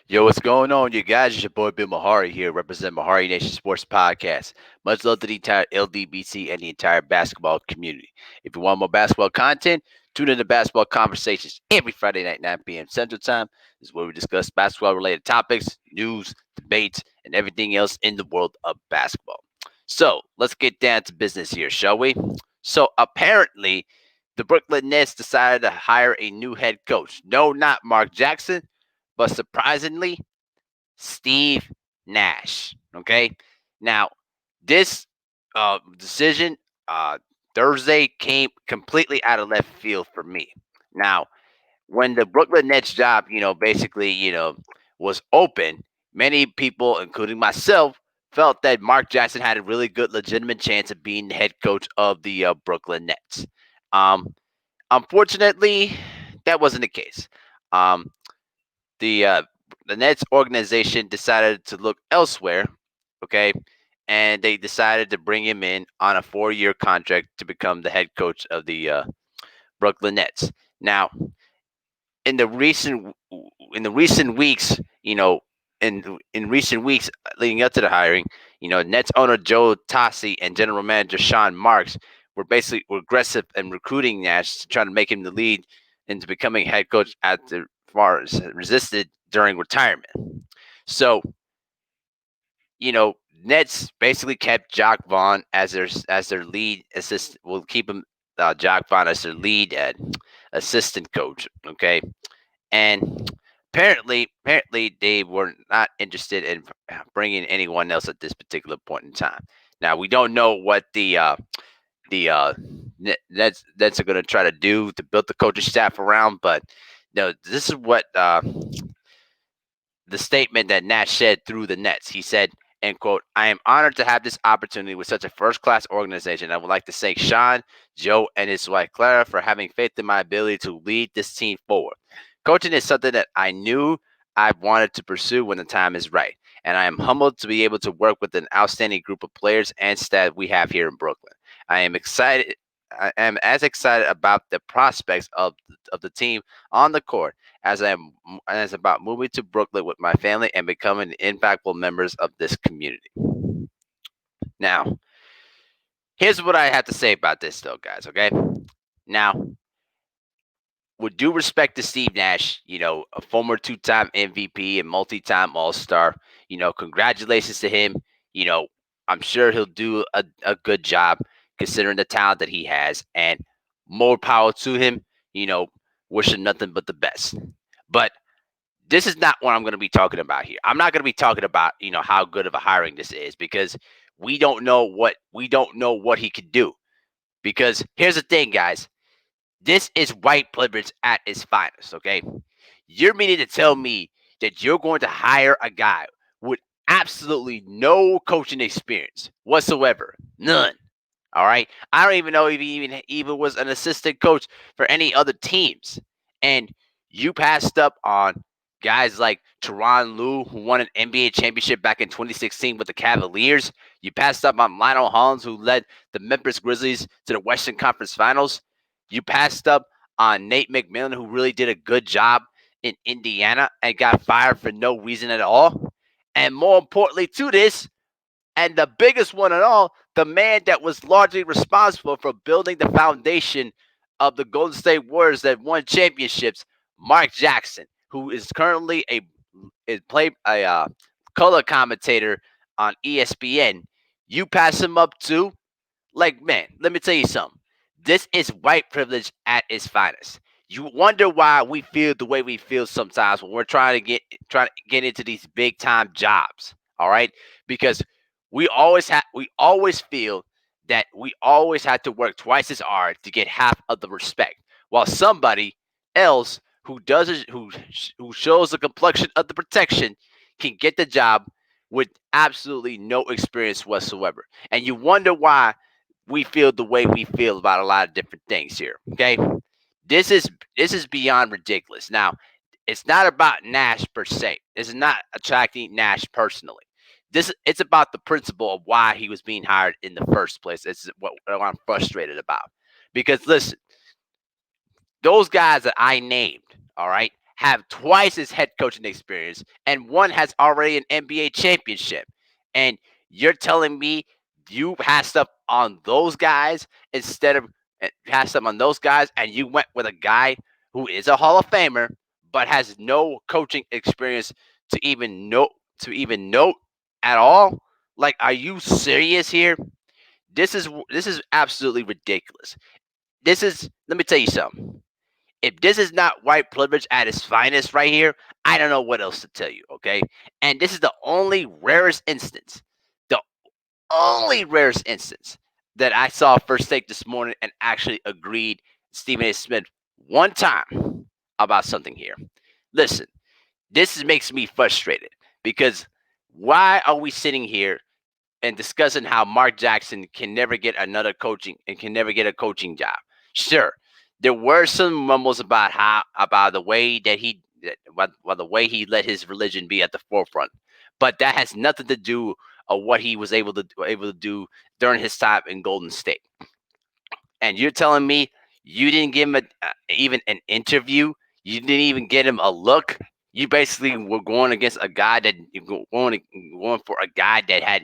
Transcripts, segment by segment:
Yo, what's going on, you guys? It's your boy Bill Mahari here, representing Mahari Nation Sports Podcast. Much love to the entire LDBC and the entire basketball community. If you want more basketball content, tune in to Basketball Conversations every Friday night, 9 p.m. Central Time. This is where we discuss basketball-related topics, news, debates, and everything else in the world of basketball. So, let's get down to business here, shall we? So, apparently, the Brooklyn Nets decided to hire a new head coach. No, not Mark Jackson, but surprisingly, Steve Nash. Okay. Now, this decision Thursday came completely out of left field for me. Now, when the Brooklyn Nets job, basically, was open, many people, including myself, felt that Mark Jackson had a really good, legitimate chance of being the head coach of the Brooklyn Nets. Um, Unfortunately, that wasn't the case. Um, the uh, the Nets organization decided to look elsewhere, okay, and they decided to bring him in on a 4-year contract to become the head coach of the Brooklyn Nets. Now, in the recent in the recent weeks, in recent weeks leading up to the hiring, Nets owner Joe Tossi and general manager Sean Marks were aggressive in recruiting Nash to try to make him the lead into becoming head coach after far as resisted during retirement. So, Nets basically kept Jock Vaughn as their lead assistant. Will keep him Jock Vaughn as their lead assistant coach. Okay, and apparently they were not interested in bringing anyone else at this particular point in time. Now we don't know what the Nets are going to try to do to build the coaching staff around, but this is what the statement that Nash said through the Nets. He said, end quote, I am honored to have this opportunity with such a first class organization. I would like to thank Sean, Joe, and his wife Clara for having faith in my ability to lead this team forward. Coaching is something that I knew I wanted to pursue when the time is right. And I am humbled to be able to work with an outstanding group of players and staff we have here in Brooklyn. I am excited. I am as excited about the prospects of the team on the court as about moving to Brooklyn with my family and becoming impactful members of this community. Now, here's what I have to say about this, though, guys. Okay. Now, with due respect to Steve Nash, a former two-time MVP and multi-time All-Star, congratulations to him. You know, I'm sure he'll do a good job considering the talent that he has, and more power to him. You know, wishing nothing but the best. But this is not what I'm going to be talking about here. I'm not going to be talking about how good of a hiring this is because we don't know what he could do. Because here's the thing, guys. This is white privilege at its finest. Okay, you're meaning to tell me that you're going to hire a guy with absolutely no coaching experience whatsoever, none. All right, I don't even know if he even was an assistant coach for any other teams, and you passed up on guys like Tyronn Lue, who won an NBA championship back in 2016 with the Cavaliers. You passed up on Lionel Hollins, who led the Memphis Grizzlies to the Western Conference Finals. You passed up on Nate McMillian, who really did a good job in Indiana and got fired for no reason at all. And more importantly to this, and the biggest one of all, the man that was largely responsible for building the foundation of the Golden State Warriors that won championships, Mark Jackson, who is currently a color commentator on ESPN. You pass him up too, like, man, let me tell you something. This is white privilege at its finest. You wonder why we feel the way we feel sometimes when we're trying to get into these big time jobs. All right, because we always feel that we always have to work twice as hard to get half of the respect, while somebody else who shows the complexion of the protection can get the job with absolutely no experience whatsoever. And you wonder why we feel the way we feel about a lot of different things here. Okay, this is this is beyond ridiculous. Now, it's not about Nash per se. This is not attracting Nash personally. It's about the principle of why he was being hired in the first place. This is what I'm frustrated about. Because listen, those guys that I named, all right, have twice his head coaching experience, and one has already an NBA championship. And you're telling me you passed up on those guys instead of passed up on those guys, and you went with a guy who is a Hall of Famer but has no coaching experience to even know at all? Like, are you serious here? This is absolutely ridiculous. This is Let me tell you something. If this is not white privilege at its finest right here, I don't know what else to tell you, okay? And this is the only rarest instance, the only rarest instance that I saw First Take this morning and actually agreed Stephen A. Smith one time about something here. Listen, makes me frustrated because why are we sitting here and discussing how Mark Jackson can never get another coaching and can never get a coaching job? Sure, there were some mumbles about the way that about the way he let his religion be at the forefront, but that has nothing to do of what he was able to do during his time in Golden State. And you're telling me you didn't give him even an interview? You didn't even get him a look? You basically were going against a guy that going for a guy that had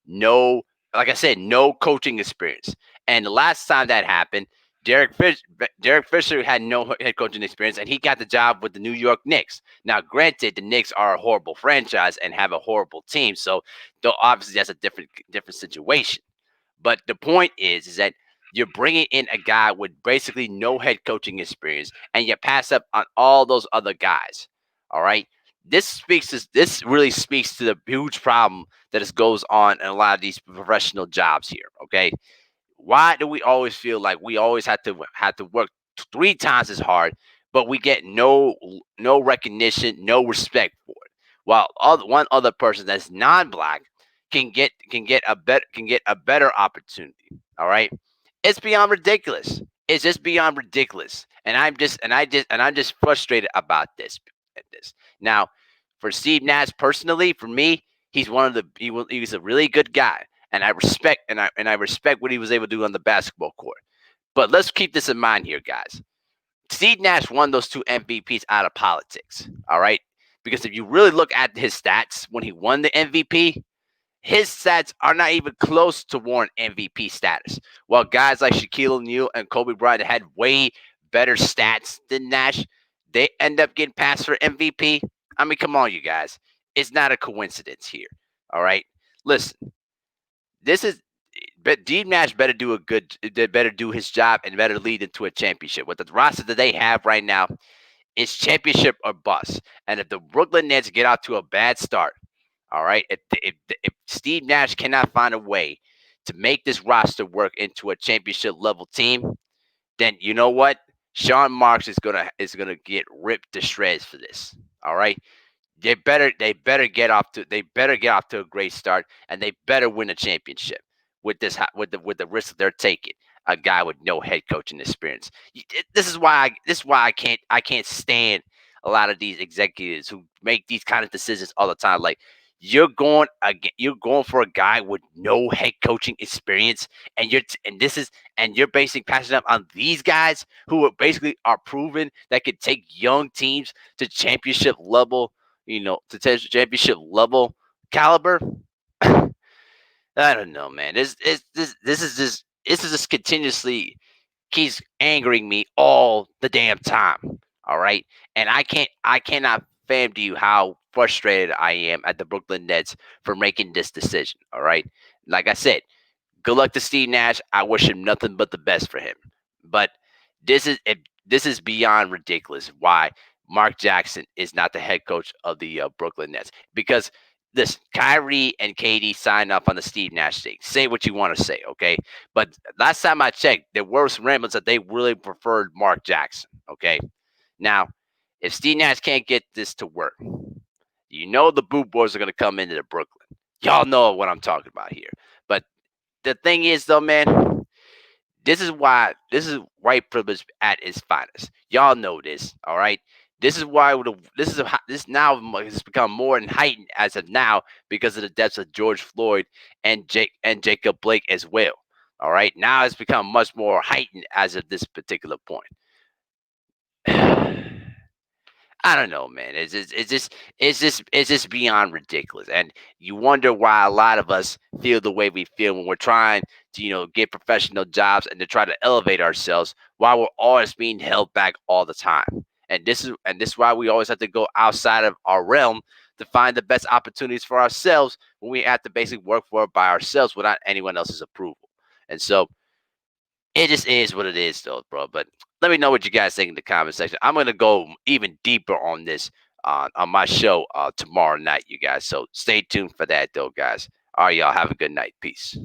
no, like I said, no coaching experience. And the last time that happened, Derek Fisher had no head coaching experience, and he got the job with the New York Knicks. Now, granted, the Knicks are a horrible franchise and have a horrible team, so though obviously that's a different situation. But the point is that you're bringing in a guy with basically no head coaching experience, and you pass up on all those other guys. All right, this really speaks to the huge problem that goes on in a lot of these professional jobs here. Okay, why do we always feel like we always have to work three times as hard, but we get no recognition, no respect for it? While one other person that's non-black can get a better opportunity. All right, it's beyond ridiculous. It's just beyond ridiculous, and I'm just frustrated about this. Now, for Steve Nash personally, for me, he's a really good guy, and I respect what he was able to do on the basketball court. But let's keep this in mind here, guys. Steve Nash won those two MVPs out of politics. All right, because if you really look at his stats when he won the MVP, his stats are not even close to warrant MVP status. While guys like Shaquille O'Neal and Kobe Bryant had way better stats than Nash, they end up getting passed for MVP. I mean, come on, you guys. It's not a coincidence here. All right. Listen, this is but Steve Nash better do his job and better lead into a championship. With the roster that they have right now, it's championship or bust. And if the Brooklyn Nets get out to a bad start, all right, if Steve Nash cannot find a way to make this roster work into a championship level team, then you know what? Sean Marks is gonna get ripped to shreds for this. All right, they better get off to a great start, and they better win a championship with the risk that they're taking. A guy with no head coaching experience. This is why I can't stand a lot of these executives who make these kind of decisions all the time. Like, you're going for a guy with no head coaching experience, and you're basically passing up on these guys who are proven that could take young teams to championship level, championship level caliber. I don't know, man. This is just continuously keeps angering me all the damn time. All right, and I cannot fathom to you how frustrated I am at the Brooklyn Nets for making this decision. All right, like I said, good luck to Steve Nash. I wish him nothing but the best for him. But this is beyond ridiculous. Why Mark Jackson is not the head coach of the Brooklyn Nets? Because this Kyrie and KD signed off on the Steve Nash thing. Say what you want to say, okay? But last time I checked, there were some ramblings that they really preferred Mark Jackson. Okay, now if Steve Nash can't get this to work, the Boot Boys are going to come into Brooklyn. Y'all know what I'm talking about here. But the thing is, though, man, this is white privilege at its finest. Y'all know this, all right? This is why this now has become more and heightened as of now because of the deaths of George Floyd and Jacob Blake as well. All right, now it's become much more heightened as of this particular point. I I don't know, man. It's just beyond ridiculous, and you wonder why a lot of us feel the way we feel when we're trying to, get professional jobs and to try to elevate ourselves, while we're always being held back all the time. And this is why we always have to go outside of our realm to find the best opportunities for ourselves when we have to basically work for it by ourselves without anyone else's approval. And so it just is what it is, though, bro. But let me know what you guys think in the comment section. I'm gonna go even deeper on this on my show tomorrow night, you guys. So stay tuned for that, though, guys. All right, y'all. Have a good night. Peace.